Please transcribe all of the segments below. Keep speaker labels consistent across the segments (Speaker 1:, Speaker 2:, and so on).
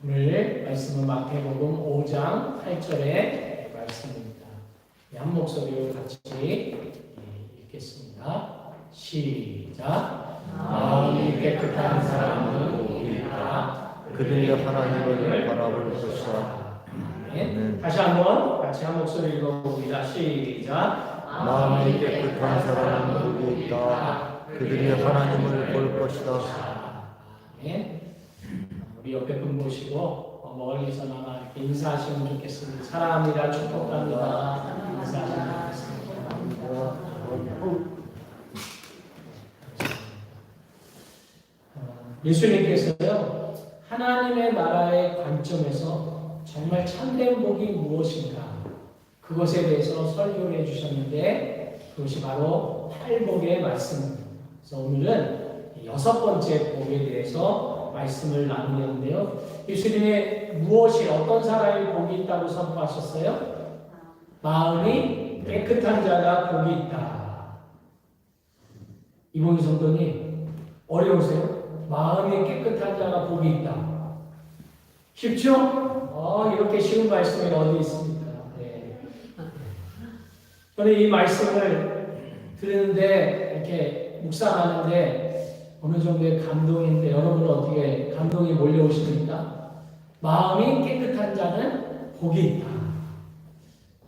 Speaker 1: 오늘 말씀은 마태복음 5장 8절의 말씀입니다. 한 목소리로 같이 읽겠습니다. 시작. 마음이 깨끗한 사람은 복이 있다.
Speaker 2: 그들이 하나님을 바라볼 것이다.
Speaker 1: 아멘. 다시 한번 같이 한 목소리 읽어봅니다. 시작.
Speaker 2: 마음이 깨끗한 사람은 복이 있다. 그들이 하나님을 볼 것이다.
Speaker 1: 아멘. 우리 옆에 분 보시고 멀리서나마 인사하시면 좋겠습니다. 사랑합니다. 축복합니다. 인사하시면 좋겠습니다. 예수님께서요, 하나님의 나라의 관점에서 정말 참된 복이 무엇인가 그것에 대해서 설교를 해주셨는데 그것이 바로 팔복의 말씀입니다. 그래서 오늘은 6번째 복에 대해서 말씀을 나누는데요. 예수님의 무엇이 어떤 사람이 복이 있다고 선포하셨어요? 마음이 깨끗한 자가 복이 있다. 이봉희 성도님 어려우세요? 마음이 깨끗한 자가 복이 있다. 쉽죠? 이렇게 쉬운 말씀이 어디 있습니까? 네. 저는 이 말씀을 들으는데 이렇게 묵상하는데 어느 정도의 감동인데 여러분은 어떻게 감동이 몰려오십니까? 마음이 깨끗한 자는 복이 있다.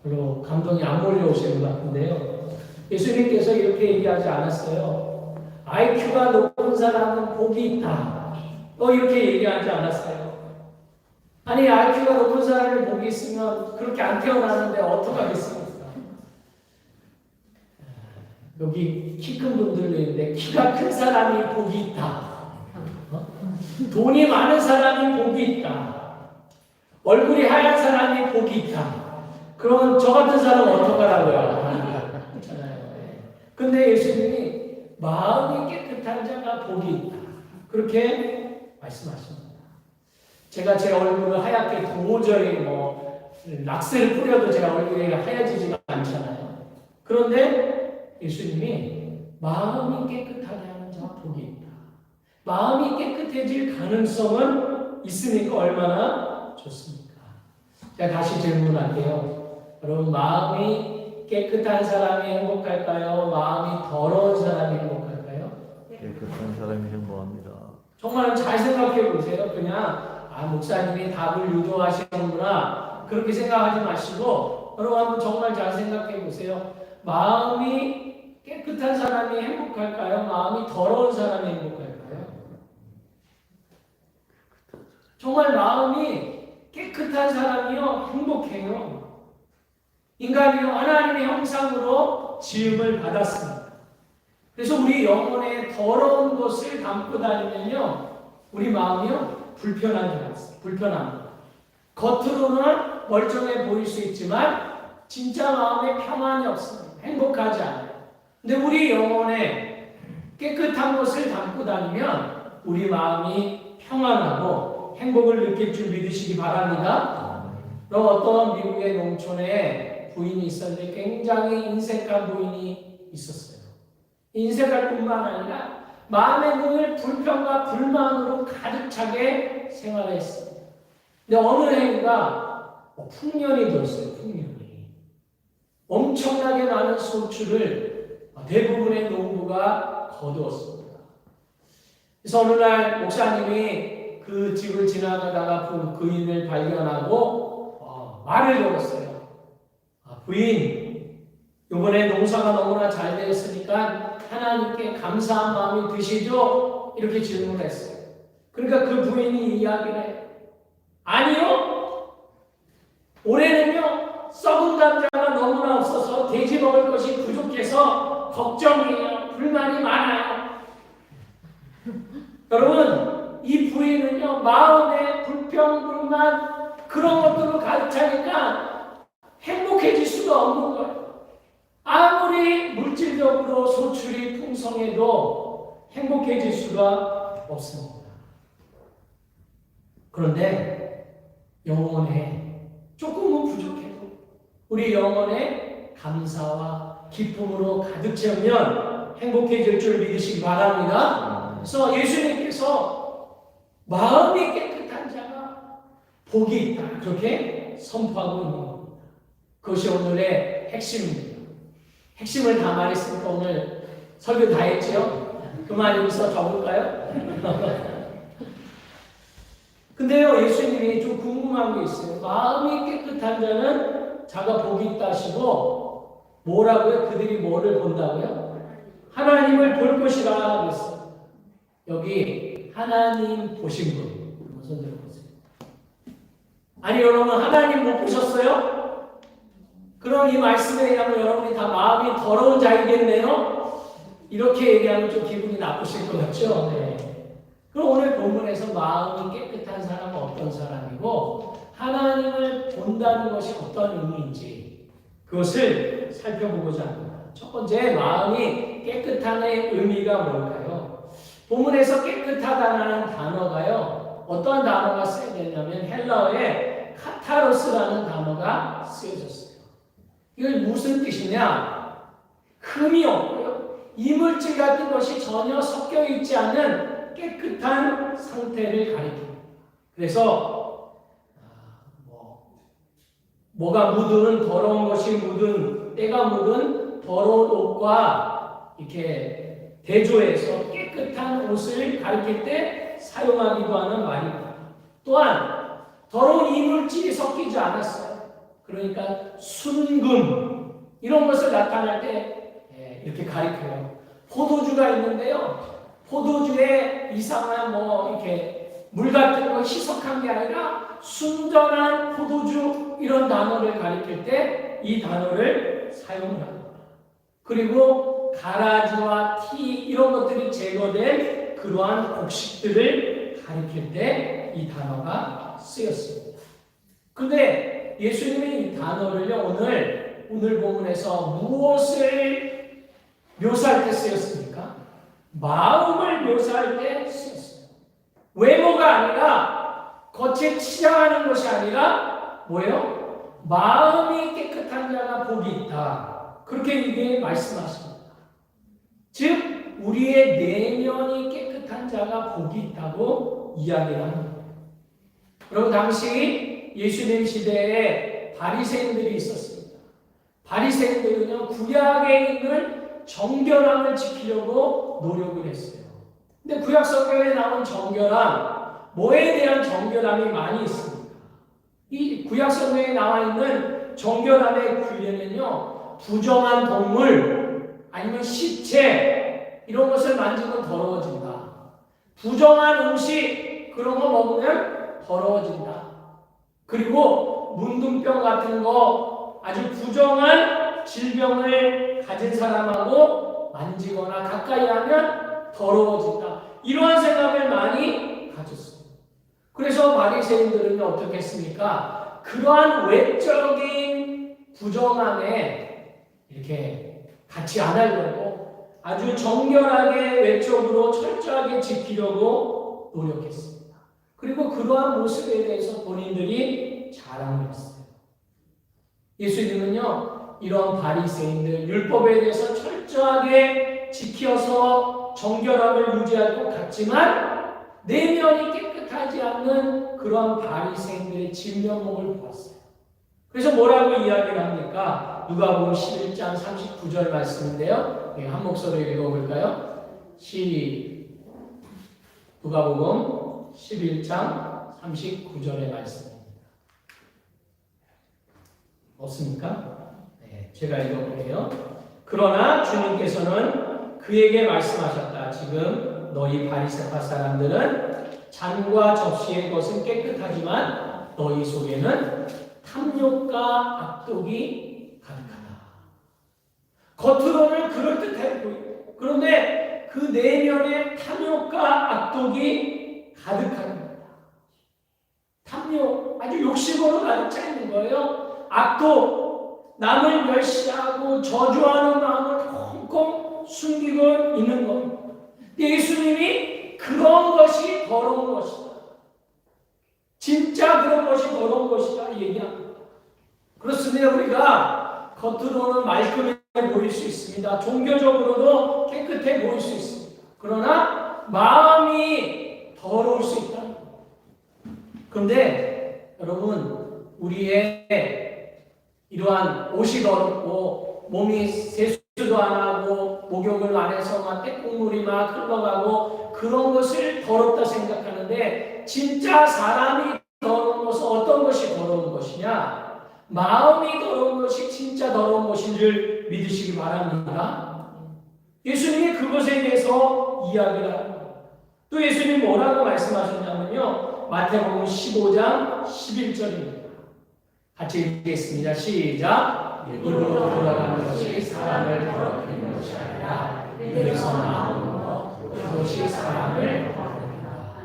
Speaker 1: 별로 감동이 안 몰려오시는 것 같은데요. 예수님께서 이렇게 얘기하지 않았어요. IQ가 높은 사람은 복이 있다. 이렇게 얘기하지 않았어요. 아니 IQ가 높은 사람이 복이 있으면 그렇게 안 태어나는데 어떡하겠습니까? 여기 키 큰 분들도 있는데 키가 큰 사람이 복이 있다. 돈이 많은 사람이 복이 있다. 얼굴이 하얀 사람이 복이 있다. 그러면 저 같은 사람은 어떡하라고요? 근데 예수님이 마음이 깨끗한 자가 복이 있다. 그렇게 말씀하십니다. 제가 제 얼굴을 하얗게 도저히 락스를 뿌려도 제 얼굴이 하얘지지가 않잖아요. 그런데 예수님이 마음이 깨끗하다는 자 복이 있다. 마음이 깨끗해질 가능성은 있으니까 얼마나 좋습니까? 제가 다시 질문할게요. 여러분 마음이 깨끗한 사람이 행복할까요? 마음이 더러운 사람이 행복할까요?
Speaker 2: 깨끗한 사람이 행복합니다.
Speaker 1: 정말 잘 생각해 보세요. 그냥 목사님이 답을 유도하시는구나 그렇게 생각하지 마시고 여러분 한번 정말 잘 생각해 보세요. 마음이 깨끗한 사람이 행복할까요? 마음이 더러운 사람이 행복할까요? 정말 마음이 깨끗한 사람이요 행복해요. 인간이요 하나님의 형상으로 지음을 받았습니다. 그래서 우리 영혼에 더러운 것을 담고 다니면요 우리 마음이요 불편합니다. 겉으로는 멀쩡해 보일 수 있지만 진짜 마음에 평안이 없습니다. 행복하지 않아요. 근데 우리 영혼에 깨끗한 것을 담고 다니면 우리 마음이 평안하고 행복을 느낄 줄 믿으시기 바랍니다. 그럼 어떤 미국의 농촌에 부인이 있었는데 굉장히 인색한 부인이 있었어요. 인색할 뿐만 아니라 마음의 문을 불평과 불만으로 가득 차게 생활했습니다. 근데 어느 해인가 풍년이 들었어요. 풍년이. 엄청나게 많은 소출을 대부분의 농부가 거두었습니다. 그래서 어느 날 목사님이 그 집을 지나가다가 그 부인을 발견하고 말을 걸었어요. 부인, 이번에 농사가 너무나 잘 되었으니까 하나님께 감사한 마음이 드시죠? 이렇게 질문을 했어요. 그러니까 그 부인이 이야기를 해요. 아니요. 올해는요. 썩은 감자가 너무나 없어서 돼지 먹을 것이 부족해서 걱정이에요. 불만이 많아요. 여러분 이 부인은요. 마음에 불평, 불만 그런 것들로 가득 차니까 행복해질 수가 없는 거예요. 아무리 물질적으로 소출이 풍성해도 행복해질 수가 없습니다. 그런데 영혼에 조금은 부족해도 우리 영혼에 감사와 기쁨으로 가득 채우면 행복해질 줄 믿으시기 바랍니다. 그래서 예수님께서 마음이 깨끗한 자가 복이 있다. 그렇게 선포하고 있는 겁니다. 그것이 오늘의 핵심입니다. 핵심을 다 말했으니까 오늘 설교 다 했죠? 그만 여기서 적을까요? 근데요, 예수님이 좀 궁금한 게 있어요. 마음이 깨끗한 자는 자가 복이 있다 하시고 뭐라고요? 그들이 뭐를 본다고요? 하나님을 볼 것이라 그랬어요. 여기 하나님 보신 분 한번 손 들어보세요. 아니 여러분 하나님 못 보셨어요? 그럼 이 말씀에 의하면 여러분이 다 마음이 더러운 자이겠네요? 이렇게 얘기하면 좀 기분이 나쁘실 것 같죠? 네. 그럼 오늘 본문에서 마음이 깨끗한 사람은 어떤 사람이고 하나님을 본다는 것이 어떤 의미인지 그것을 살펴보고자 합니다. 첫 번째, 마음이 깨끗한의 의미가 뭘까요? 본문에서 깨끗하다는 단어가요, 어떤 단어가 쓰여졌냐면 헬라어에 카타로스라는 단어가 쓰여졌어요. 이건 무슨 뜻이냐? 흠이 없고요, 이물질 같은 것이 전혀 섞여 있지 않은 깨끗한 상태를 가리킵니다. 그래서 뭐가 묻은 더러운 것이 묻은 때가 묻은 더러운 옷과 이렇게 대조해서 깨끗한 옷을 가리킬 때 사용하기도 하는 말입니다. 또한 더러운 이물질이 섞이지 않았어요. 그러니까 순금 이런 것을 나타낼 때 이렇게 가리켜요. 포도주가 있는데요, 포도주에 이상한 이렇게 물 같은 거 희석한 게 아니라 순전한 포도주 이런 단어를 가리킬 때 이 단어를 사용합니다. 그리고 가라지와 티 이런 것들이 제거된 그러한 곡식들을 가리킬 때 이 단어가 쓰였습니다. 그런데 예수님이 이 단어를요 오늘 본문에서 무엇을 묘사할 때 쓰였습니까? 마음을 묘사할 때 쓰였어요. 외모가 아니라 겉에 치장하는 것이 아니라 뭐예요? 마음이 깨끗한 자가 복이 있다. 그렇게 이게 말씀하십니다. 즉 우리의 내면이 깨끗한 자가 복이 있다고 이야기를 합니다. 여러분 당시 예수님 시대에 바리새인들이 있었습니다. 바리새인들은요 구약에 있는 정결함을 지키려고 노력을 했어요. 근데 구약 성경에 나온 정결함, 뭐에 대한 정결함이 많이 있습니다. 이 구약 성경에 나와 있는 정결함의 규례는요, 부정한 동물 아니면 시체 이런 것을 만지면 더러워진다. 부정한 음식 그런 거 먹으면 더러워진다. 그리고 문둥병 같은 거 아주 부정한 질병을 가진 사람하고 만지거나 가까이 하면 더러워진다. 이러한 생각을 많이 가졌어요. 그래서 바리새인들은 어떻게 했습니까? 그러한 외적인 부정함에 이렇게 같이 안 하려고 아주 정결하게 외적으로 철저하게 지키려고 노력했습니다. 그리고 그러한 모습에 대해서 본인들이 자랑을 했어요. 예수님은요 이런 바리새인들 율법에 대해서 철저하게 지켜서 정결함을 유지할 것 같지만 내면이 깨끗하지 않는 그런 바리새인들의 진면목을 보았어요. 그래서 뭐라고 이야기를 합니까? 누가복음 11장 39절 말씀인데요. 한 목소리로 읽어볼까요? 누가복음 11장 39절의 말씀입니다. 없습니까? 네, 제가 읽어볼게요. 그러나 주님께서는 그에게 말씀하셨다. 지금 너희 바리새파 사람들은 잔과 접시의 것은 깨끗하지만 너희 속에는 탐욕과 악독이 가득하다. 겉으로는 그럴듯해 보이고 그런데 그 내면에 탐욕과 악독이 가득합니다. 탐욕, 아주 욕심으로 가득 차 있는 거예요. 악독, 남을 멸시하고 저주하는 마음을 콩콩 숨기고 있는 겁니다. 예수님이 그런 것이 더러운 것이다. 진짜 그런 것이 더러운 것이다 얘기합니다. 그렇습니다. 우리가 겉으로는 말끔해 보일 수 있습니다. 종교적으로도 깨끗해 보일 수 있습니다. 그러나 마음이 더러울 수 있다. 그런데 여러분, 우리의 이러한 옷이 더럽고 몸이 세수도 안 하고 목욕을 안 해서 막 때국물이 막 흘러가고 그런 것을 더럽다 생각하는데, 진짜 사람이 더러운 것은 어떤 것이 더러운 것이냐? 마음이 더러운 것이 진짜 더러운 것인 줄 믿으시기 바랍니다. 예수님이 그것에 대해서 이야기를 합니다. 또 예수님이 뭐라고 말씀하셨냐면요, 마태복음 15장 11절입니다. 같이 읽겠습니다. 시작. 입으로 돌아가는 것이 사람을 더럽히는 것이 아니라 입에서 나오는 것, 그것이 사람을 더럽힌다.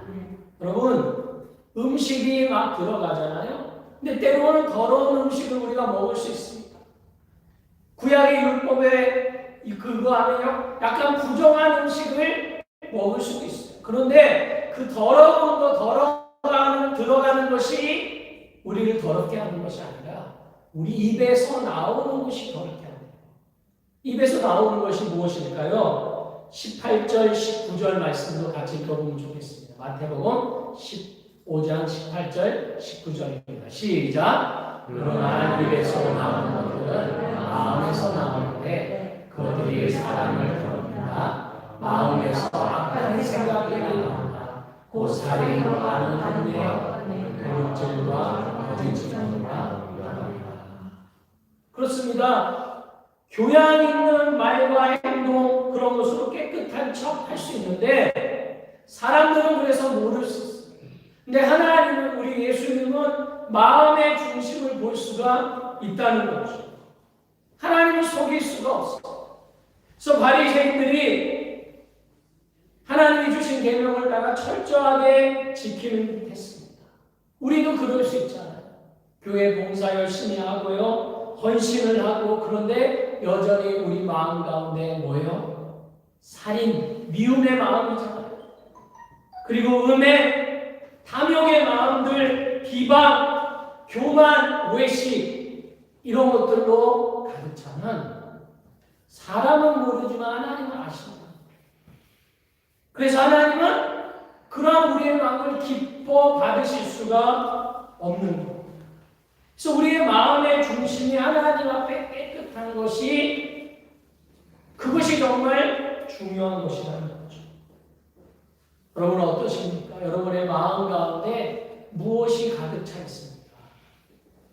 Speaker 1: 여러분, 음식이 막 들어가잖아요. 근데 때로는 더러운 음식을 우리가 먹을 수 있습니다. 구약의 율법에 그거 하면요, 약간 부정한 음식을 먹을 수도 있어요. 그런데 그 더러운 거, 들어가는 것이 우리를 더럽게 하는 것이 아니라 우리 입에서 나오는 것이 더럽게 하는 거예요. 입에서 나오는 것이 무엇일까요? 18절, 19절 말씀도 같이 읽어보면 좋겠습니다. 마태복음 15장 18절, 19절입니다. 시작. 그러나 입에서 나오는 것들은 마음에서 나오는데 그것들이 사람을 더럽힌다. 마음에서 악한 생각들이 나온다. 곧 살인과 음행, 도둑질과 거짓 증언과 연합이다. 그렇습니다. 교양 있는 말과 행동, 그런 것으로 깨끗한 척 할 수 있는데 사람들은 그래서 모를 수 있어요. 근데 하나님은, 우리 예수님은 마음의 중심을 볼 수가 있다는 거죠. 하나님은 속일 수가 없어요. 그래서 바리새인들이 하나님이 주신 계명을 따라 철저하게 지키는 듯 했습니다. 우리도 그럴 수 있잖아요. 교회 봉사 열심히 하고요, 헌신을 하고, 그런데 여전히 우리 마음 가운데 뭐예요? 살인, 미움의 마음이잖아요. 그리고 음행, 탐욕의 마음들, 비방, 교만, 외식, 이런 것들로 가득 차면 사람은 모르지만 하나님은 아십니다. 그래서 하나님은 그러한 우리의 마음을 기뻐 받으실 수가 없는 겁니다. 그래서 우리의 마음의 중심이 하나님 앞에 깨끗한 것이, 그것이 정말 중요한 것이라는 거죠. 여러분은 어떠십니까? 여러분의 마음 가운데 무엇이 가득 차 있습니까?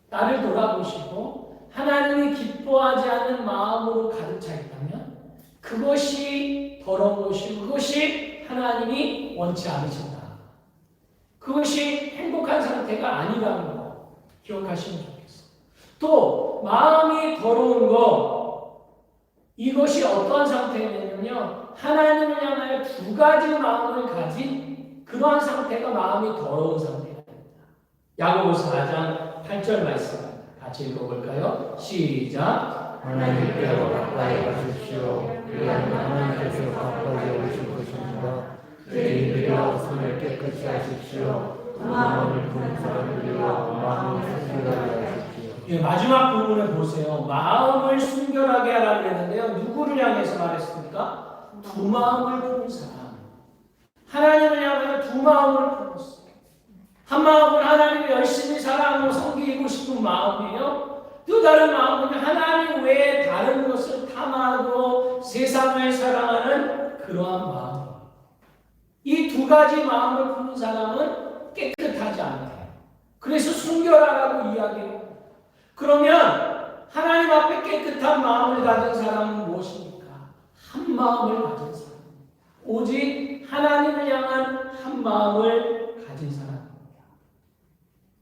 Speaker 1: 나를 돌아보시고 하나님이 기뻐하지 않는 마음으로 가득 차 있다면 그것이 더러운 것이고, 그것이 하나님이 원치 않으신다. 그것이 행복한 상태가 아니라는 거 기억하시면 좋겠어요. 또 마음이 더러운 거, 이것이 어떠한 상태냐면요, 하나님을 향하여 두 가지 마음을 가진 그러한 상태가 마음이 더러운 상태가 됩니다. 야고보서 4장 8절 말씀 같이 읽어볼까요? 시작.
Speaker 2: 하나님께로 가까이 가십시오. 그리하면 하나님께서 가까이 오실 것입니다. 죄인들이여 손을 깨끗이 하십시오. 마음을 푸는 사람들이여 마음을 순결하게 하십시오.
Speaker 1: 예, 마지막 부분을 보세요. 마음을 순결하게 하라고 했는데요, 누구를 향해서 말했습니까? 두 마음을 푸는 사람. 하나님을 향하여 두 마음을 품었어요. 한 마음은 하나님을 열심히 사랑하고 섬기고 싶은 마음이에요. 또 다른 마음은 하나님 외에 다른 것을 탐하고 세상을 사랑하는 그러한 마음. 이 두 가지 마음을 품은 사람은 깨끗하지 않대요. 그래서 순결하라고 이야기해요. 그러면 하나님 앞에 깨끗한 마음을 가진 사람은 무엇입니까? 한 마음을 가진 사람. 오직 하나님을 향한 한 마음을 가진 사람입니다.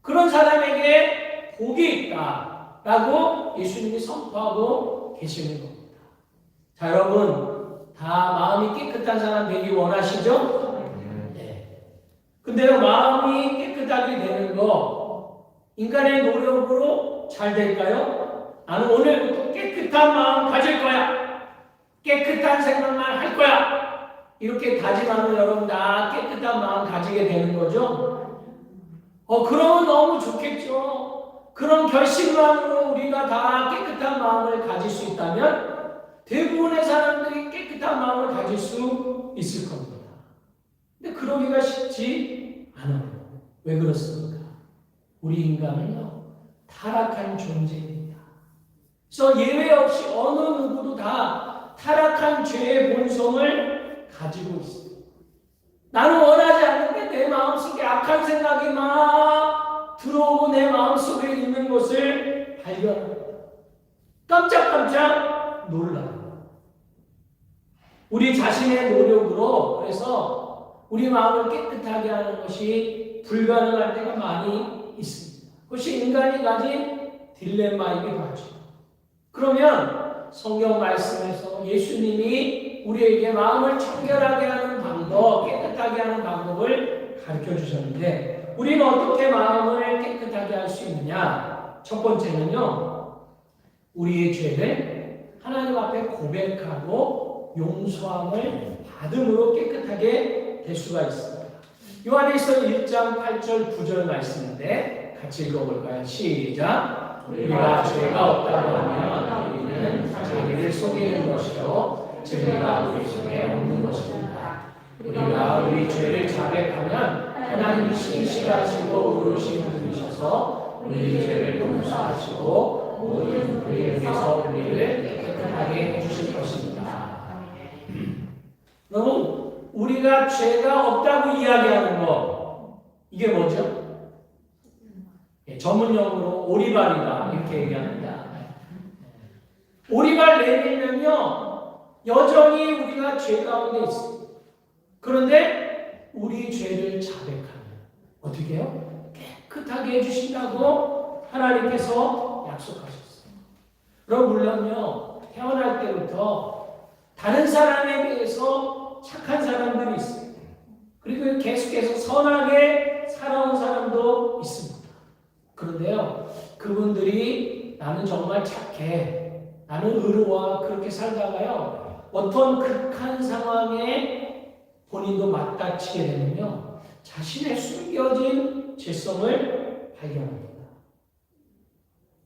Speaker 1: 그런 사람에게 복이 있다라고 예수님이 선포하고 계시는 겁니다. 자, 여러분, 다 마음이 깨끗한 사람 되기 원하시죠? 네. 근데요, 마음이 깨끗하게 되는 거 인간의 노력으로 잘 될까요? 나는 오늘부터 깨끗한 마음 가질 거야. 깨끗한 생각만 할 거야. 이렇게 다짐하면 여러분 다 깨끗한 마음 가지게 되는 거죠? 그러면 너무 좋겠죠. 그런 결심만으로 우리가 다 깨끗한 마음을 가질 수 있다면 대부분의 사람들이 깨끗한 마음을 가질 수 있을 겁니다. 근데 그러기가 쉽지 않아요. 왜 그렇습니까? 우리 인간은요, 타락한 존재입니다. 그래서 예외 없이 어느 누구도 다 타락한 죄의 본성을 가지고 있습니다. 나는 원하지 않는데 내 마음속에 악한 생각이 막 들어오고 내 마음속에 있는 것을 발견합니다. 깜짝깜짝 놀라요. 우리 자신의 노력으로 그래서 우리 마음을 깨끗하게 하는 것이 불가능할 때가 많이 있습니다. 그것이 인간이 가진 딜레마이기도 하죠. 그러면 성경 말씀에서 예수님이 우리에게 마음을 청결하게 하는 방법, 깨끗하게 하는 방법을 가르쳐 주셨는데 우리는 어떻게 마음을 깨끗하게 할 수 있느냐? 첫 번째는요, 우리의 죄를 하나님 앞에 고백하고 용서함을 받음으로 깨끗하게 될 수가 있습니다. 요한일서 1장 8절 9절 말씀인데 같이 읽어볼까요? 시작. 우리가 죄가 없다고 하면 우리는 자기를 속이는 것이요 진리가 우리 속에 없는 것입니다. 우리가 우리 죄를 자백하면 하나님이 신실하시고 의로우신 분이셔서 우리 죄를 용서하시고 모든 불의에서 우리를 깨끗하게 해주실 것입니다. 여러분, 우리가 죄가 없다고 이야기하는 거, 이게 뭐죠? 전문용어로 오리발이다 이렇게 얘기합니다. 오리발 내밀면요 여전히 우리가 죄 가운데 있습니다. 그런데 우리 죄를 자백하면 어떻게 해요? 깨끗하게 해주신다고 하나님께서 약속하셨어요. 그럼 물론요 태어날 때부터 다른 사람에 비해서 착한 사람들이 있어요. 그리고 계속해서 선하게 살아온 사람도 있습니다. 그런데요, 그분들이 나는 정말 착해, 나는 의로워 그렇게 살다가요, 어떤 극한 상황에 본인도 맞닥치게 되면요, 자신의 숨겨진 죄성을 발견합니다.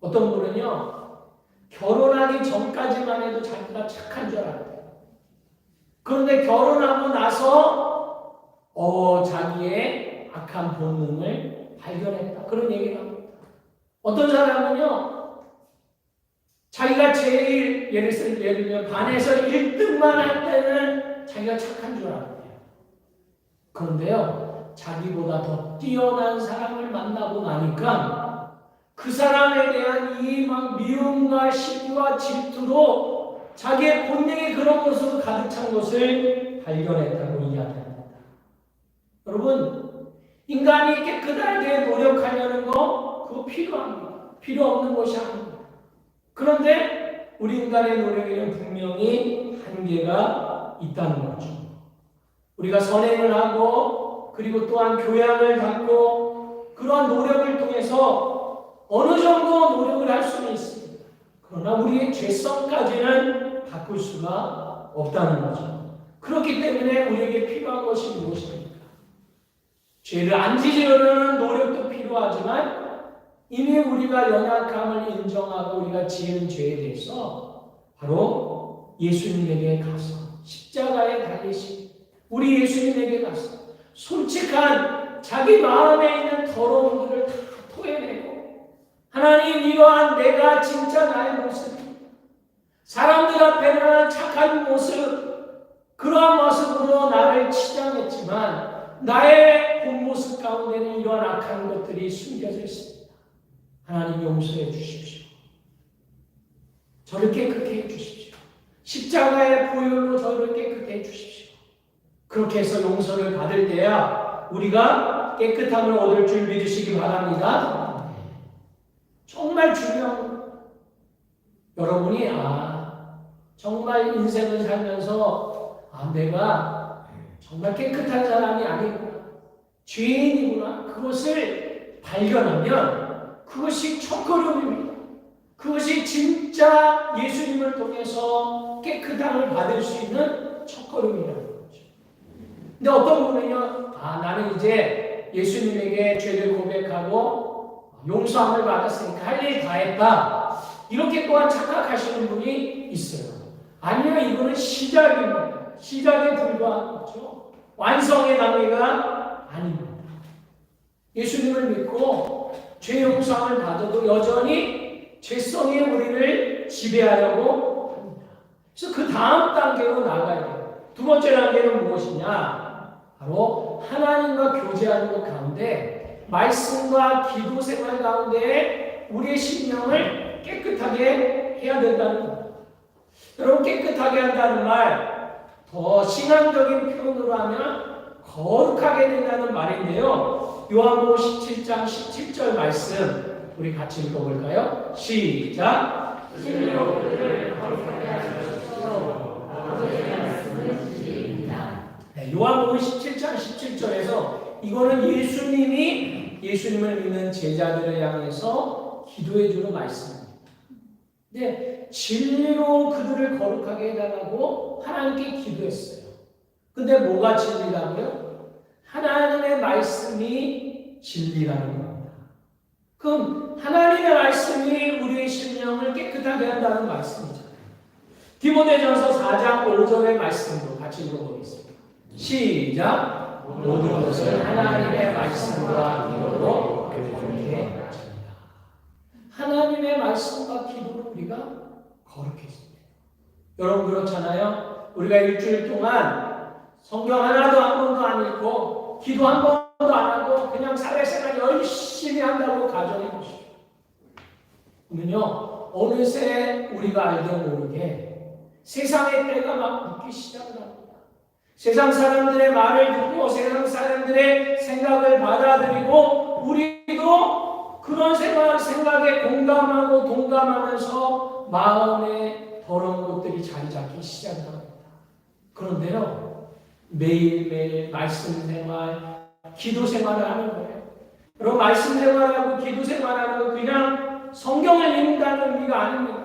Speaker 1: 어떤 분은요, 결혼하기 전까지만 해도 자기가 착한 줄 알아요. 그런데 결혼하고 나서 자기의 악한 본능을 발견했다. 그런 얘기를 합니다. 어떤 사람은요, 자기가 제일 예를 들면 반에서 1등만 할 때는 자기가 착한 줄 알아요. 그런데요, 자기보다 더 뛰어난 사람을 만나고 나니까 그 사람에 대한 이 막 미움과 시기와 질투로 자기의 본능이 그런 것으로 가득 찬 것을 발견했다고 이야기합니다. 여러분, 인간이 깨끗하게 노력하려는 거 그거 필요합니다. 필요 없는 것이 아닙니다. 그런데 우리 인간의 노력에는 분명히 한계가 있다는 거죠. 우리가 선행을 하고 그리고 또한 교양을 받고 그러한 노력을 통해서 어느 정도 노력을 할 수는 있습니다. 그러나 우리의 죄성까지는 바꿀 수가 없다는 거죠. 그렇기 때문에 우리에게 필요한 것이 무엇입니까? 죄를 안 지으려는 노력도 필요하지만 이미 우리가 연약함을 인정하고 우리가 지은 죄에 대해서 바로 예수님에게 가서 십자가에 달리신 우리 예수님에게 가서 솔직한 자기 마음에 있는 더러운 것을 다 토해내고 하나님 이러한 내가 진짜 나의 모습 사람들 앞에는 착한 모습 그러한 모습으로 나를 치장했지만 나의 본 모습 가운데는 이러한 악한 것들이 숨겨져 있습니다. 하나님 용서해 주십시오. 저를 깨끗게 해 주십시오. 십자가의 보혈로 저를 깨끗게 해 주십시오. 그렇게 해서 용서를 받을 때야 우리가 깨끗함을 얻을 줄 믿으시기 바랍니다. 정말 중요한 거예요. 여러분이 정말 인생을 살면서 내가 정말 깨끗한 사람이 아니구나 죄인이구나 그것을 발견하면 그것이 첫걸음입니다. 그것이 진짜 예수님을 통해서 깨끗함을 받을 수 있는 첫걸음이라는 거죠. 근데 어떤 분은요, 나는 이제 예수님에게 죄를 고백하고 용서함을 받았으니까 할 일 다 했다. 이렇게 또한 착각하시는 분이 있어요. 아니요, 이거는 시작입니다. 시작에 불과한 거죠. 완성의 단계가 아닙니다. 예수님을 믿고 죄 용서함을 받아도 여전히 죄성이 우리를 지배하려고 합니다. 그래서 그 다음 단계로 나아가야 돼요. 두 번째 단계는 무엇이냐? 바로 하나님과 교제하는 것 가운데 말씀과 기도 생활 가운데 우리의 심령을 깨끗하게 해야 된다는 겁니다. 여러분, 깨끗하게 한다는 말 더 신앙적인 표현으로 하면 거룩하게 된다는 말인데요. 요한복음 17장 17절 말씀 우리 같이 읽어볼까요? 시작. 네, 요한복음 17장 17절에서 이거는 예수님을 믿는 제자들을 향해서 기도해 주는 말씀입니다. 네, 진리로 그들을 거룩하게 해달라고 하나님께 기도했어요. 근데 뭐가 진리라고요? 하나님의 말씀이 진리라는 겁니다. 그럼 하나님의 말씀이 우리의 심령을 깨끗하게 한다는 말씀이잖아요. 디모데전서 4장 5절의 말씀으로 같이 읽어보겠습니다. 시작. 모든 것을 하나님의 말씀과 기도로 거룩하게 하십니다. 하나님의 말씀과 기도로 우리가 거룩해집니다. 여러분 그렇잖아요. 우리가 일주일 동안 성경 하나도 한 번도 안 읽고 기도 한 번도 안 하고 그냥 사회생활 열심히 한다고 가정해 보십시오. 그러면요 어느새 우리가 알게 모르게 세상의 때가 막 붙기 시작을 합니다. 세상 사람들의 말을 듣고 세상 사람들의 생각을 받아들이고 우리도 그런 생각에 공감하고 동감하면서 마음에 더러운 것들이 자리 잡기 시작합니다. 그런데요, 매일매일 말씀 생활, 기도 생활을 하는 거예요. 여러분, 말씀 생활하고 기도 생활하는 거 그냥 성경을 읽는다는 의미가 아닙니다.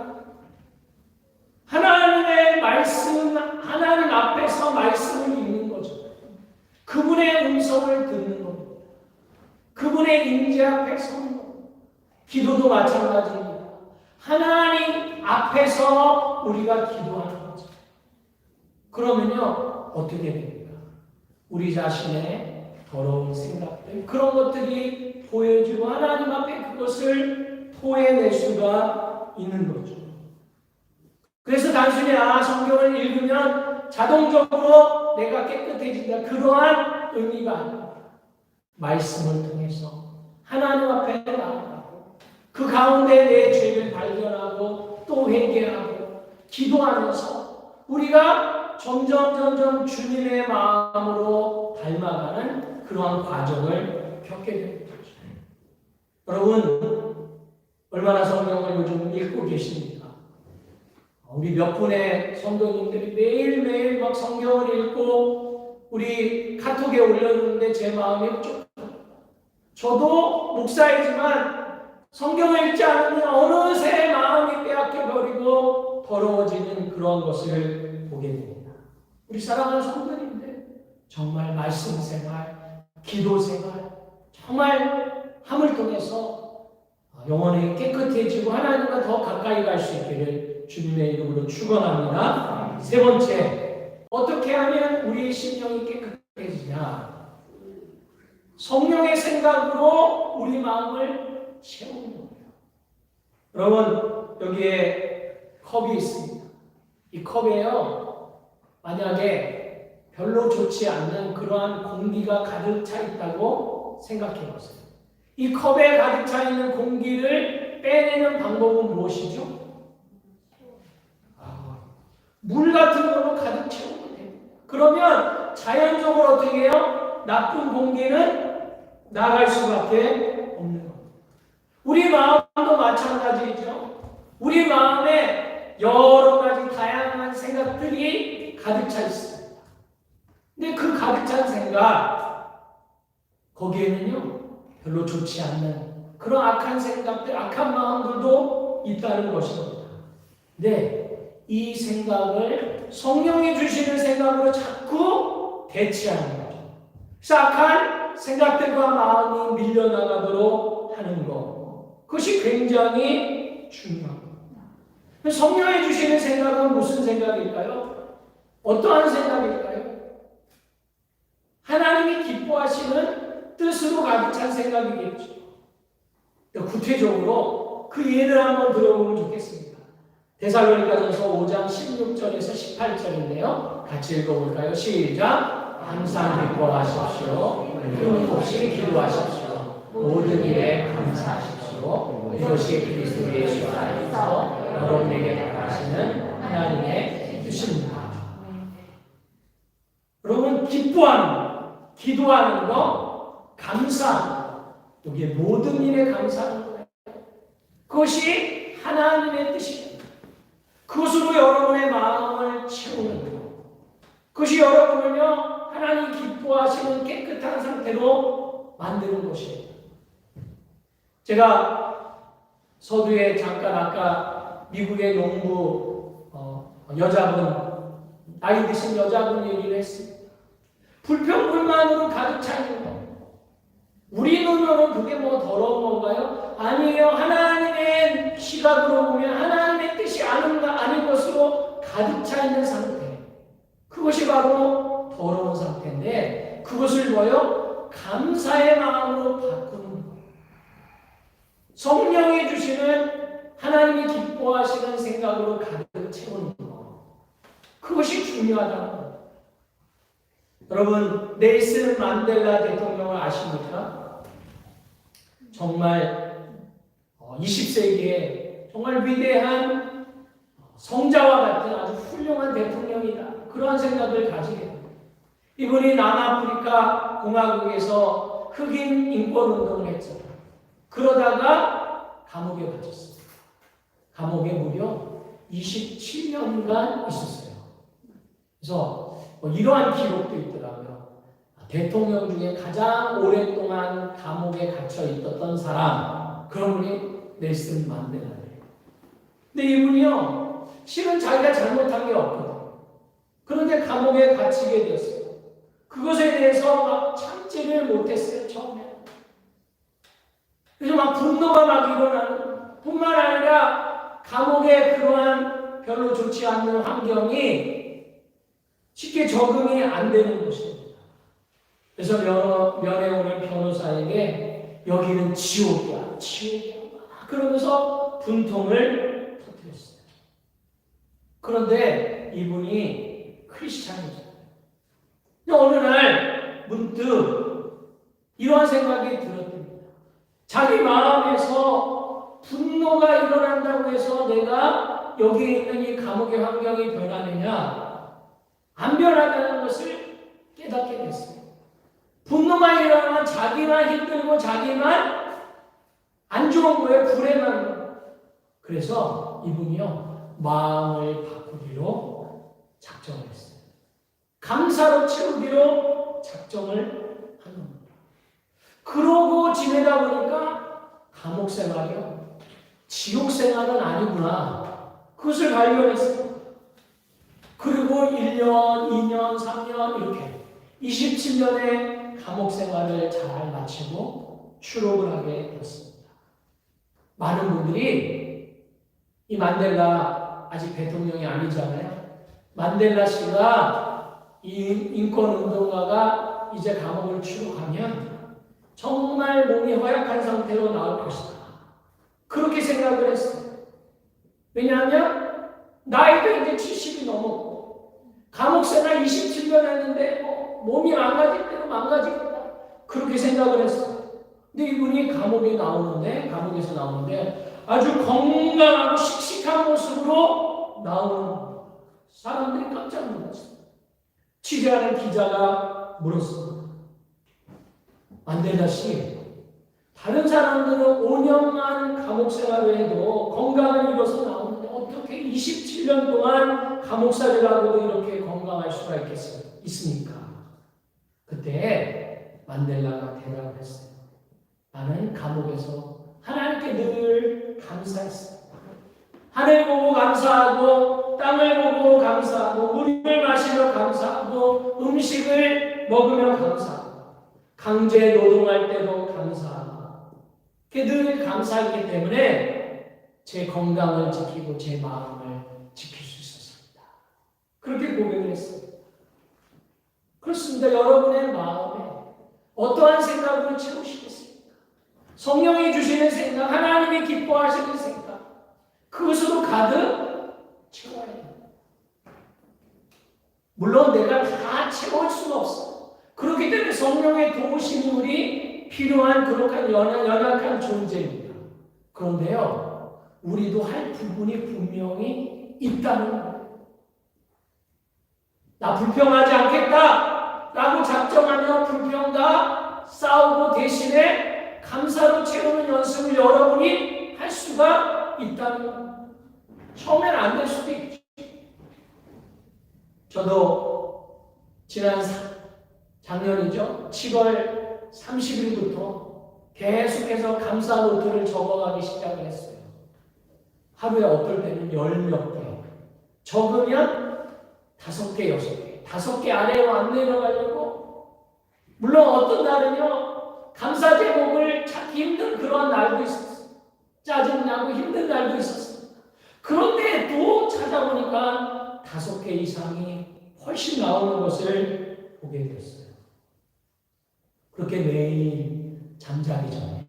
Speaker 1: 하나님의 말씀, 하나님 앞에서 말씀을 읽는 거죠. 그분의 음성을 듣는 겁니다. 그분의 임재 앞에 서는 겁니다. 기도도 마찬가지입니다. 하나님 앞에서 우리가 기도하는 거죠. 그러면요, 어떻게 됩니까? 우리 자신의 더러운 생각들, 그런 것들이 보여지고 하나님 앞에 그것을 토해낼 수가 있는 거죠. 그래서 단순히 성경을 읽으면 자동적으로 내가 깨끗해진다. 그러한 의미가 아닙니다. 말씀을 통해서 하나님 앞에 나아가고 그 가운데 내 죄를 발견하고 또 회개하고 기도하면서 우리가 점점 주님의 마음으로 닮아가는 그러한 과정을 겪게 되는 거죠. 여러분 얼마나 성경을 요즘 읽고 계십니까? 우리 몇 분의 성도님들이 매일매일 막 성경을 읽고 우리 카톡에 올려놓는데 제 마음이 좀 저도 목사이지만 성경을 읽지 않으면 어느새 마음이 빼앗겨버리고 더러워지는 그런 것을 보게 됩니다. 우리 사랑하는 성도님들 정말 말씀 생활, 기도 생활 정말 함을 통해서 영혼이 깨끗해지고 하나님과 더 가까이 갈 수 있기를 주님의 이름으로 축원합니다. 세 번째, 어떻게 하면 우리의 심령이 깨끗해지냐? 성령의 생각으로 우리 마음을 채우는 거예요. 여러분 여기에 컵이 있습니다. 이 컵에요 만약에 별로 좋지 않는 그러한 공기가 가득 차 있다고 생각해 보세요. 이 컵에 가득 차 있는 공기를 빼내는 방법은 무엇이죠? 물 같은 걸로 가득 채우면 됩니다. 그러면 자연적으로 어떻게 해요? 나쁜 공기는 나갈 수밖에 없는 겁니다. 우리 마음도 마찬가지죠. 우리 마음에 여러 가지 다양한 생각들이 가득 차 있습니다. 근데 그 가득 찬 생각, 거기에는요, 별로 좋지 않는 그런 악한 생각들, 악한 마음들도 있다는 것입니다. 네. 이 생각을 성령이 주시는 생각으로 자꾸 대체하는 거죠. 그래서 악한 생각들과 마음이 밀려나가도록 하는 것. 그것이 굉장히 중요합니다. 성령이 주시는 생각은 무슨 생각일까요? 어떠한 생각일까요? 하나님이 기뻐하시는 뜻으로 가득 찬 생각이겠죠. 구체적으로 그 예를 한번 들어보면 좋겠습니다. 데살로니가전서 5장 16절에서 18절인데요. 같이 읽어볼까요? 시작! 항상 기뻐하십시오. 끊임없이 기도하십시오. 모든 일에 감사하십시오. 이것이 그리스도 예수 안에서 여러분에게 다가시는 하나님의 뜻입니다. 여러분, 기뻐하는 거, 기도하는 거, 감사하는 거, 여기에 모든 일에 감사하는 거예요. 그것이 하나님의 뜻입니다. 그것으로 여러분의 마음을 채우는 거예요. 그것이 여러분을요, 하나님 기뻐하시는 깨끗한 상태로 만드는 것이에요. 제가 서두에 잠깐 아까 미국의 농부 여자분, 나이 드신 여자분 얘기를 했습니다. 불평불만으로 가득 차 있는 거. 우리 눈으로는 그게 뭐 더러운 건가요? 아니에요. 하나님의 시각으로 보면 하나님의 뜻이 아닌 것으로 가득 차 있는 상태. 그것이 바로 더러운 상태인데 그것을 뭐요? 감사의 마음으로 바꾸는 거예요. 성령이 주시는 하나님이 기뻐하시는 생각으로 가득 채우는 거. 그것이 중요하다는 거예요. 여러분, 넬슨 만델라 대통령을 아십니까? 정말 20세기에 정말 위대한 성자와 같은 아주 훌륭한 대통령이다. 그러한 생각을 가지게 됩니다. 이분이 남아프리카 공화국에서 흑인 인권운동을 했잖아요. 그러다가 감옥에 갇혔어요. 감옥에 무려 27년간 있었어요. 그래서 이러한 기록도 있더라고요. 대통령 중에 가장 오랫동안 감옥에 갇혀 있었던 사람, 그런 분이 넬슨 만델라예요. 근데 이분이요, 실은 자기가 잘못한 게 없거든요. 그런데 감옥에 갇히게 되었어요. 그것에 대해서 막 참지를 못했어요, 처음에. 그래서 막 분노가 막 일어나는, 뿐만 아니라 감옥에 그러한 별로 좋지 않는 환경이 쉽게 적응이 안 되는 것입니다. 그래서 면회 오는 변호사에게 여기는 지옥이야, 지옥이야. 그러면서 분통을 터뜨렸어요. 그런데 이분이 크리스찬이죠. 어느 날 문득 이러한 생각이 들었답니다. 자기 마음에서 분노가 일어난다고 해서 내가 여기 있는 이 감옥의 환경이 변하느냐? 안 변하다는 것을 깨닫게 됐어요. 분노만 일어나면 자기만 힘들고 자기만 안 좋은 거예요. 불행한. 그래서 이분이요, 마음을 바꾸기로 작정을 했어요. 감사로 채우기로 작정을 한 겁니다. 그러고 지내다 보니까 감옥 생활이요, 지옥 생활은 아니구나. 그것을 발견했어요. 그리고 1년, 2년, 3년 이렇게 27년의 감옥 생활을 잘 마치고 출옥을 하게 되었습니다. 많은 분들이 이 만델라 아직 대통령이 아니잖아요. 만델라 씨가 이 인권운동가가 이제 감옥을 출옥하면 정말 몸이 허약한 상태로 나올 것이다. 그렇게 생각을 했어요. 왜냐하면 나이도 이제 70이 넘었고 감옥 생활 27년 했는데 몸이 망가질 대로 망가지겠다. 그렇게 생각을 했어요. 근데 이분이 감옥에서 나오는데 아주 건강하고 씩씩한 모습으로 나오는 사람들이 깜짝 놀랐어요. 취재하는 기자가 물었습니다. 만델라 씨, 다른 사람들은 5년만 감옥 생활을 해도 건강을 잃어서 나오는데 어떻게 27년 동안 감옥살이를 하고도 이렇게 건강할 수가 있습니까? 그때 만델라가 대답을 했어요. 나는 감옥에서 하나님께 늘 감사했어요. 하늘 보고 감사하고 땅을 보고 감사하고 물을 마시며 감사하고 음식을 먹으며 감사하고 강제 노동할 때도 감사하고 늘 감사하기 때문에 제 건강을 지키고 제 마음을 지킬 수 있었습니다. 그렇게 고백을 했습니다. 그렇습니다. 여러분의 마음에 어떠한 생각으로 채우시겠습니까? 성령이 주시는 생각, 하나님이 기뻐하시는 생각, 그것으로 가득 채워야 돼요. 물론 내가 다 채울 수는 없어. 그렇기 때문에 성령의 도우심이 우리 필요한 그렇게 연약한 존재입니다. 그런데요, 우리도 할 부분이 분명히 있다는 거예요. 나 불평하지 않겠다 라고 작정하며 불평과 싸우고 대신에 감사로 채우는 연습을 여러분이 할 수가 있다는 거예요. 처음엔 안 될 수도 있죠. 저도 지난 작년이죠. 7월 30일부터 계속해서 감사 노트를 적어가기 시작을 했어요. 하루에 어떨 때는 10몇 개. 적으면 5개, 6개. 5개 아래로 안 내려가려고. 물론 어떤 날은요, 감사 제목을 찾기 힘든 그런 날도 있었어요. 짜증나고 힘든 날도 있었어요. 그런데 또 찾아보니까 5개 이상이 훨씬 나오는 것을 보게 됐어요. 그렇게 매일 잠자기 전에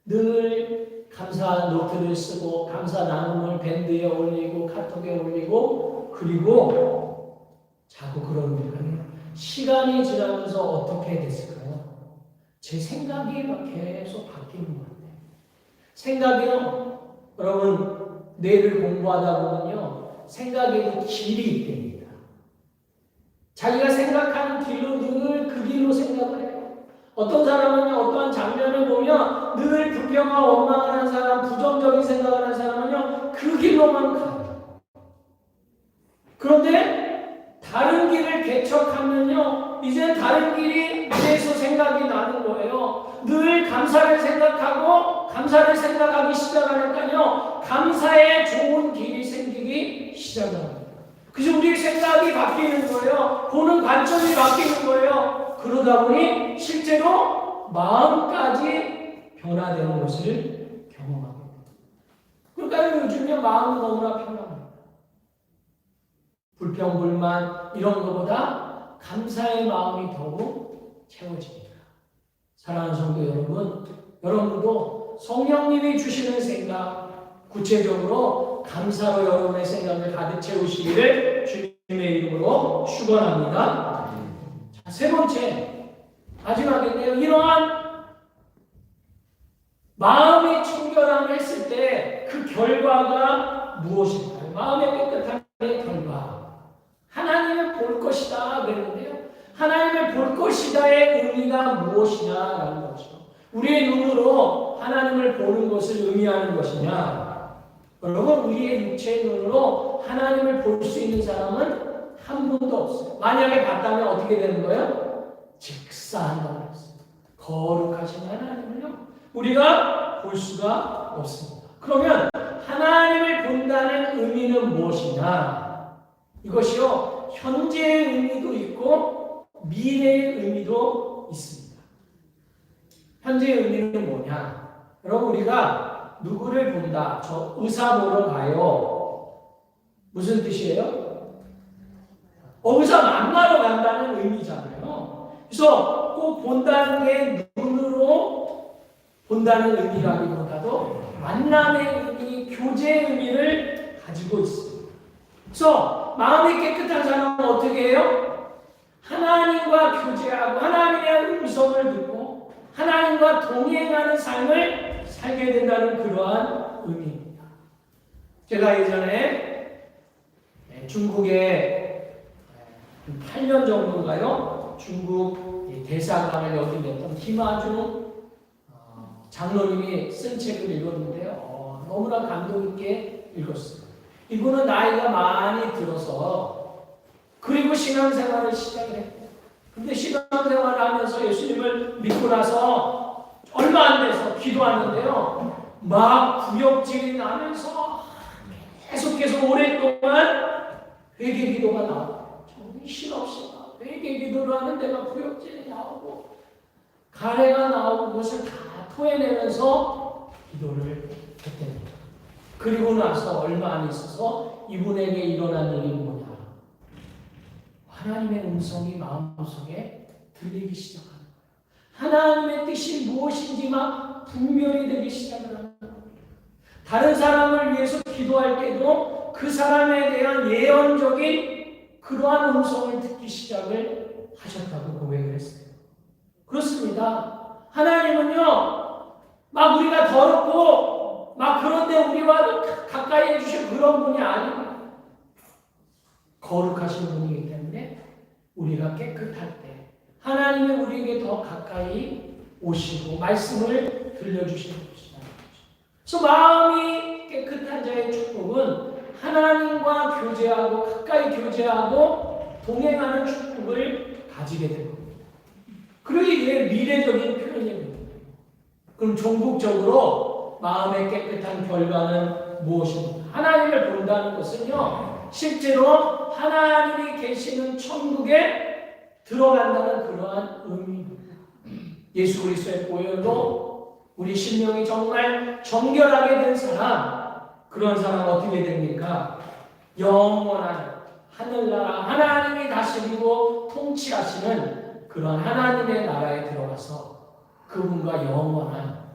Speaker 1: 늘 감사 노트를 쓰고 감사 나눔을 밴드에 올리고 카톡에 올리고 그리고 자꾸 그러니까 시간이 지나면서 어떻게 됐을까요? 제 생각이 막 계속 바뀌는 것 같아요. 생각이요. 여러분 뇌를 공부하다 보면요. 생각에도 길이 있답니다. 자기가 생각하는 길로 늘 그 길로 생각을 해요. 어떤 사람은 어떠한 장면을 보면 늘 불평하고 원망을 하는 사람, 부정적인 생각을 하는 사람은요, 그 길로만 가요. 그런데 다른 길을 개척하면요, 이제 다른 길이 뇌에서 생각이 나는 거예요. 늘 감사를 생각하고 감사를 생각하기 시작하니까요, 감사에 좋은 길이 생기기 시작합니다. 그래서 우리 생각이 바뀌는 거예요. 보는 관점이 바뀌는 거예요. 그러다 보니 실제로 마음까지 변화되는 것을 경험합니다. 그러니까 요즘에 마음은 너무나 편합니다. 불평, 불만 이런 것보다 감사의 마음이 더욱 채워집니다. 사랑하는 성도 여러분, 여러분도 성령님이 주시는 생각, 구체적으로 감사로 여러분의 생각을 가득 채우시기를 주님의 이름으로 축원합니다. 자, 세 번째, 마지막인데요. 이러한 마음의 청결함을 했을 때 그 결과가 무엇일까요? 마음의 깨끗함의 결과. 하나님을 볼 것이다 그랬는데요. 하나님을 볼 것이다의 의미가 무엇이냐라는 거죠. 우리의 눈으로 하나님을 보는 것을 의미하는 것이냐? 여러분, 우리의 육체의 눈으로 하나님을 볼 수 있는 사람은 한 분도 없어요. 만약에 봤다면 어떻게 되는 거예요? 직사한다고 했어요. 거룩하신 하나님을요, 우리가 볼 수가 없습니다. 그러면 하나님을 본다는 의미는 무엇이냐? 이것이요, 현재의 의미도 있고 미래의 의미도 있습니다. 현재의 의미는 뭐냐? 여러분, 우리가 누구를 본다. 저 의사 보러 가요. 무슨 뜻이에요? 의사 만나러 간다는 의미잖아요. 그래서 꼭 본다는 게 눈으로 본다는 의미라기보다도 만남의 의미, 교제의 의미를 가지고 있습니다. 그래서 마음이 깨끗한 사람은 어떻게 해요? 하나님과 교제하고 하나님의 음성을 듣고 하나님과 동행하는 삶을 살게 된다는 그러한 의미입니다. 제가 예전에 중국에 8년 정도인가요? 중국 대사관을 역임했던 김아중 장로님이 쓴 책을 읽었는데요. 너무나 감동 있게 읽었어요. 이분은 나이가 많이 들어서 그리고 신앙생활을 시작을 했고, 근데 신앙생활을 하면서 예수님을 믿고 나서 얼마 안 돼서 기도하는데요. 막 구역질이 나면서 계속해서 오랫동안 회개 기도가 나오고 정신없이 회개 기도를 하는데 막 구역질이 나오고 가래가 나오고 그것을 다 토해내면서 기도를 했답니다. 그리고 나서 얼마 안 있어서 이분에게 일어난 일이 뭐냐? 하나님의 음성이 마음속에 들리기 시작하는 거예요. 하나님의 뜻이 무엇인지 막 분별이 되기 시작을 합니다. 다른 사람을 위해서 기도할 때도 그 사람에 대한 예언적인 그러한 음성을 듣기 시작을 하셨다고 고백을 했어요. 그렇습니다. 하나님은요, 막 우리가 더럽고 막 그런데 우리와 가까이 해주실 그런 분이 아닙니다. 거룩하신 분이기 때문에 우리가 깨끗할 때 하나님은 우리에게 더 가까이 오시고 말씀을 들려주시는 것이다. 그래서 마음이 깨끗한 자의 축복은 하나님과 교제하고 가까이 교제하고 동행하는 축복을 가지게 되는 겁니다. 그리고 이게 미래적인 표현입니다. 그럼 종국적으로 마음의 깨끗한 결과는 무엇입니까? 하나님을 본다는 것은요, 실제로 하나님이 계시는 천국에 들어간다는 그러한 의미입니다. 예수 그리스도의 보혈로 우리 심령이 정말 정결하게 된 사람, 그런 사람 어떻게 됩니까? 영원한 하늘나라, 하나님이 다스리고 통치하시는 그런 하나님의 나라에 들어가서 그분과 영원한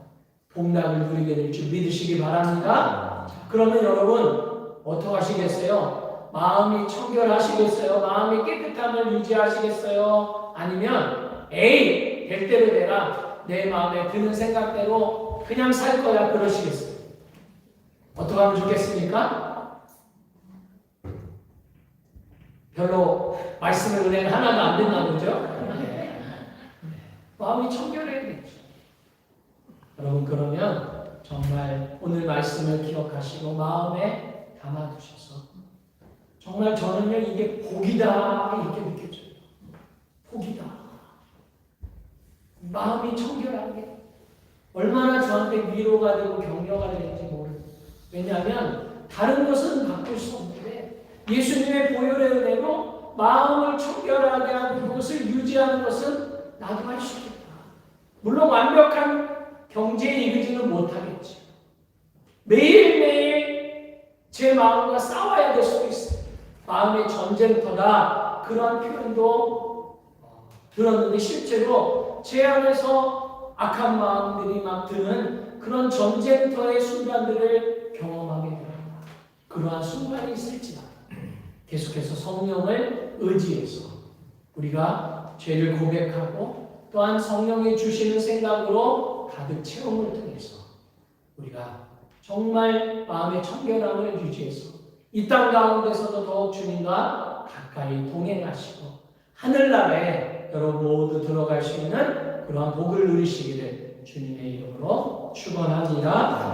Speaker 1: 복락을 누리게 될 줄 믿으시기 바랍니다. 그러면 여러분 어떻게 하시겠어요? 마음이 청결하시겠어요? 마음이 깨끗함을 유지하시겠어요? 아니면 에이 될 대로 되라, 내 마음에 드는 생각대로 그냥 살 거야, 그러시겠어요? 어떻게 하면 좋겠습니까? 별로 말씀의 은혜는 하나도 안 됐나 보죠? 마음이 청결해야겠죠. 여러분, 그러면 정말 오늘 말씀을 기억하시고 마음에 담아두셔서 정말 저는요, 이게 복이다 이렇게 느껴져요. 복이다. 마음이 청결한 게 얼마나 저한테 위로가 되고 격려가 되는지 모르겠어요. 왜냐하면 다른 것은 바꿀 수 없는데 예수님의 보혈의 은혜로 마음을 청결하게 하고 그것을 유지하는 것은 나도 할 수 있겠다. 물론 완벽한 경제에 이르지는 못하겠지. 매일매일 제 마음과 싸워야 될 수도 있어요. 마음의 전쟁터다, 그러한 표현도 들었는데 실제로 제 안에서 악한 마음들이 막 드는 그런 전쟁터의 순간들을 경험하게 됩니다. 그러한 순간이 있을지라도 계속해서 성령을 의지해서 우리가 죄를 고백하고 또한 성령이 주시는 생각으로 가득 채움을 통해서 우리가 정말 마음의 청결함을 유지해서 이 땅 가운데서도 더욱 주님과 가까이 동행하시고 하늘나라에 여러분 모두 들어갈 수 있는 그러한 복을 누리시기를 주님의 이름으로 축원합니다.